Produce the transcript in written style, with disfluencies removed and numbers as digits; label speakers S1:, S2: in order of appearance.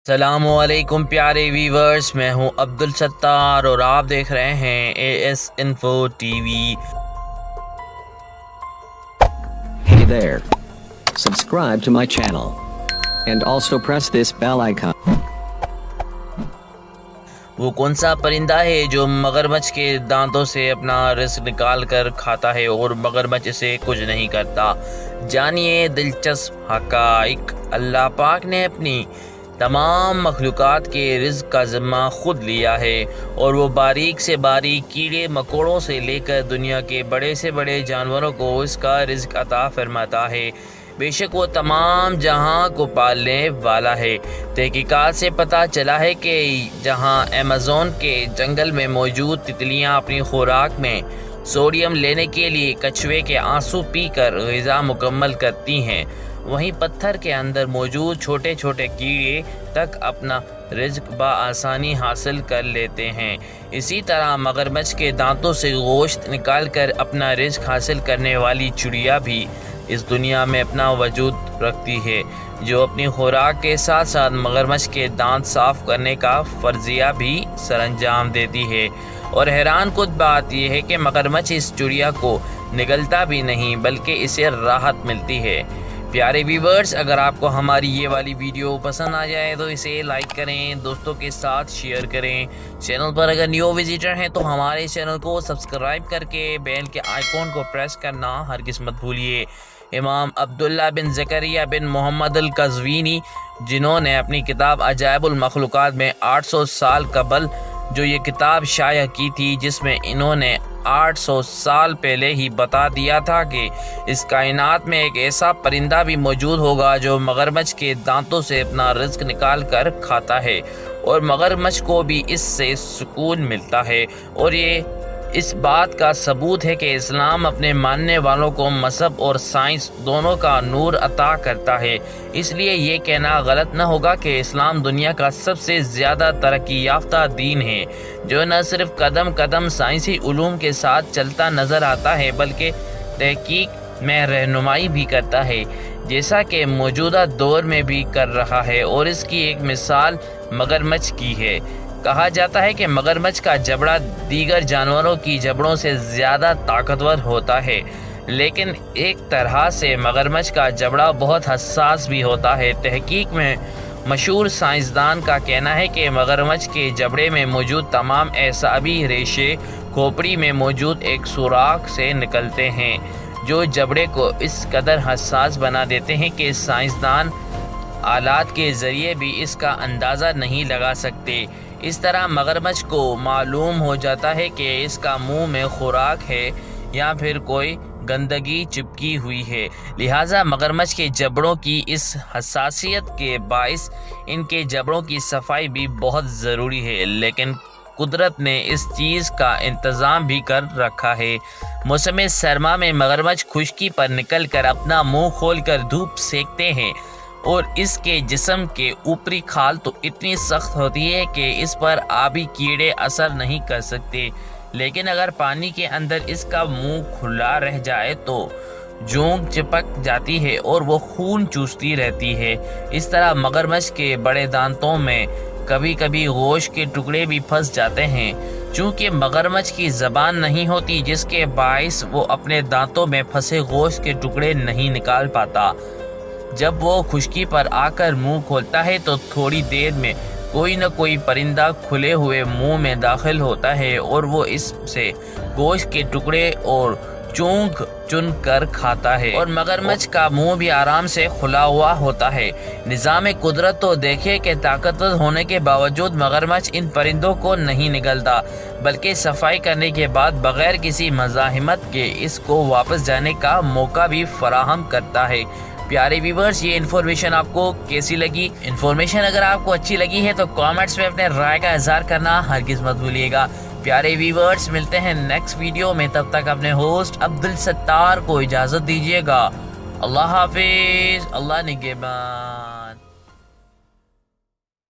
S1: السلام علیکم پیارے ویورز، میں ہوں عبدالستار اور آپ دیکھ رہے ہیں AS Info TV۔
S2: Hey there. Subscribe to my channel. And also press this bell icon.
S1: وہ کون سا پرندہ ہے جو مگرمچھ کے دانتوں سے اپنا رزق نکال کر کھاتا ہے اور مگرمچھ اسے کچھ نہیں کرتا؟ جانیے دلچسپ حقائق۔ اللہ پاک نے اپنی تمام مخلوقات کے رزق کا ذمہ خود لیا ہے، اور وہ باریک سے باریک کیڑے مکوڑوں سے لے کر دنیا کے بڑے سے بڑے جانوروں کو اس کا رزق عطا فرماتا ہے۔ بے شک وہ تمام جہاں کو پالنے والا ہے۔ تحقیقات سے پتہ چلا ہے کہ جہاں ایمیزون کے جنگل میں موجود تتلیاں اپنی خوراک میں سوڈیم لینے کے لیے کچھوے کے آنسو پی کر غذا مکمل کرتی ہیں، وہیں پتھر کے اندر موجود چھوٹے چھوٹے کیڑے تک اپنا رزق بآسانی حاصل کر لیتے ہیں۔ اسی طرح مگرمچھ کے دانتوں سے گوشت نکال کر اپنا رزق حاصل کرنے والی چڑیا بھی اس دنیا میں اپنا وجود رکھتی ہے، جو اپنی خوراک کے ساتھ ساتھ مگرمچھ کے دانت صاف کرنے کا فرضیہ بھی سر انجام دیتی ہے۔ اور حیران کن بات یہ ہے کہ مگرمچھ اس چڑیا کو نگلتا بھی نہیں، بلکہ اسے راحت ملتی ہے۔ پیارے ویورز، اگر آپ کو ہماری یہ والی ویڈیو پسند آ جائے تو اسے لائک کریں، دوستوں کے ساتھ شیئر کریں۔ چینل پر اگر نیو وزیٹر ہیں تو ہمارے چینل کو سبسکرائب کر کے بیل کے آئیکن کو پریس کرنا ہرگز مت بھولیے۔ امام عبداللہ بن زکریا بن محمد القزوینی، جنہوں نے اپنی کتاب عجائب المخلوقات میں 800 سال قبل جو یہ کتاب شائع کی تھی، جس میں انہوں نے 800 سال پہلے ہی بتا دیا تھا کہ اس کائنات میں ایک ایسا پرندہ بھی موجود ہوگا جو مگرمچھ کے دانتوں سے اپنا رزق نکال کر کھاتا ہے، اور مگرمچھ کو بھی اس سے سکون ملتا ہے۔ اور یہ اس بات کا ثبوت ہے کہ اسلام اپنے ماننے والوں کو مذہب اور سائنس دونوں کا نور عطا کرتا ہے۔ اس لیے یہ کہنا غلط نہ ہوگا کہ اسلام دنیا کا سب سے زیادہ ترقی یافتہ دین ہے، جو نہ صرف قدم قدم سائنسی علوم کے ساتھ چلتا نظر آتا ہے بلکہ تحقیق میں رہنمائی بھی کرتا ہے، جیسا کہ موجودہ دور میں بھی کر رہا ہے۔ اور اس کی ایک مثال مگرمچھ کی ہے۔ کہا جاتا ہے کہ مگرمچھ کا جبڑا دیگر جانوروں کی جبڑوں سے زیادہ طاقتور ہوتا ہے، لیکن ایک طرح سے مگرمچھ کا جبڑا بہت حساس بھی ہوتا ہے۔ تحقیق میں مشہور سائنسدان کا کہنا ہے کہ مگرمچھ کے جبڑے میں موجود تمام اعصابی ریشے کھوپڑی میں موجود ایک سوراخ سے نکلتے ہیں، جو جبڑے کو اس قدر حساس بنا دیتے ہیں کہ سائنسدان آلات کے ذریعے بھی اس کا اندازہ نہیں لگا سکتے۔ اس طرح مگرمچھ کو معلوم ہو جاتا ہے کہ اس کا منہ میں خوراک ہے یا پھر کوئی گندگی چپکی ہوئی ہے، لہٰذا مگرمچھ کے جبڑوں کی اس حساسیت کے باعث ان کے جبڑوں کی صفائی بھی بہت ضروری ہے۔ لیکن قدرت نے اس چیز کا انتظام بھی کر رکھا ہے۔ موسم سرما میں مگرمچھ خشکی پر نکل کر اپنا منہ کھول کر دھوپ سینکتے ہیں، اور اس کے جسم کے اوپری کھال تو اتنی سخت ہوتی ہے کہ اس پر آبی کیڑے اثر نہیں کر سکتے، لیکن اگر پانی کے اندر اس کا منہ کھلا رہ جائے تو جونگ چپک جاتی ہے اور وہ خون چوستی رہتی ہے۔ اس طرح مگرمچھ کے بڑے دانتوں میں کبھی کبھی گوشت کے ٹکڑے بھی پھنس جاتے ہیں، چونکہ مگرمچھ کی زبان نہیں ہوتی، جس کے باعث وہ اپنے دانتوں میں پھنسے گوشت کے ٹکڑے نہیں نکال پاتا۔ جب وہ خشکی پر آ کر منہ کھولتا ہے تو تھوڑی دیر میں کوئی نہ کوئی پرندہ کھلے ہوئے منہ میں داخل ہوتا ہے، اور وہ اس سے گوشت کے ٹکڑے اور چونگ چن کر کھاتا ہے، اور مگرمچھ کا منہ بھی آرام سے کھلا ہوا ہوتا ہے۔ نظام قدرت تو دیکھے کہ طاقتور ہونے کے باوجود مگرمچھ ان پرندوں کو نہیں نگلتا، بلکہ صفائی کرنے کے بعد بغیر کسی مزاحمت کے اس کو واپس جانے کا موقع بھی فراہم کرتا ہے۔ پیارے ویورز، یہ انفارمیشن آپ کو کیسی لگی؟ انفارمیشن اگر آپ کو اچھی لگی ہے تو کامنٹس میں اپنے رائے کا اظہار کرنا ہرگز مت بھولیے گا۔ پیارے ویورز، ملتے ہیں نیکسٹ ویڈیو میں، تب تک اپنے ہوسٹ عبدالستار کو اجازت دیجیے گا۔ اللہ حافظ، اللہ نگہبان۔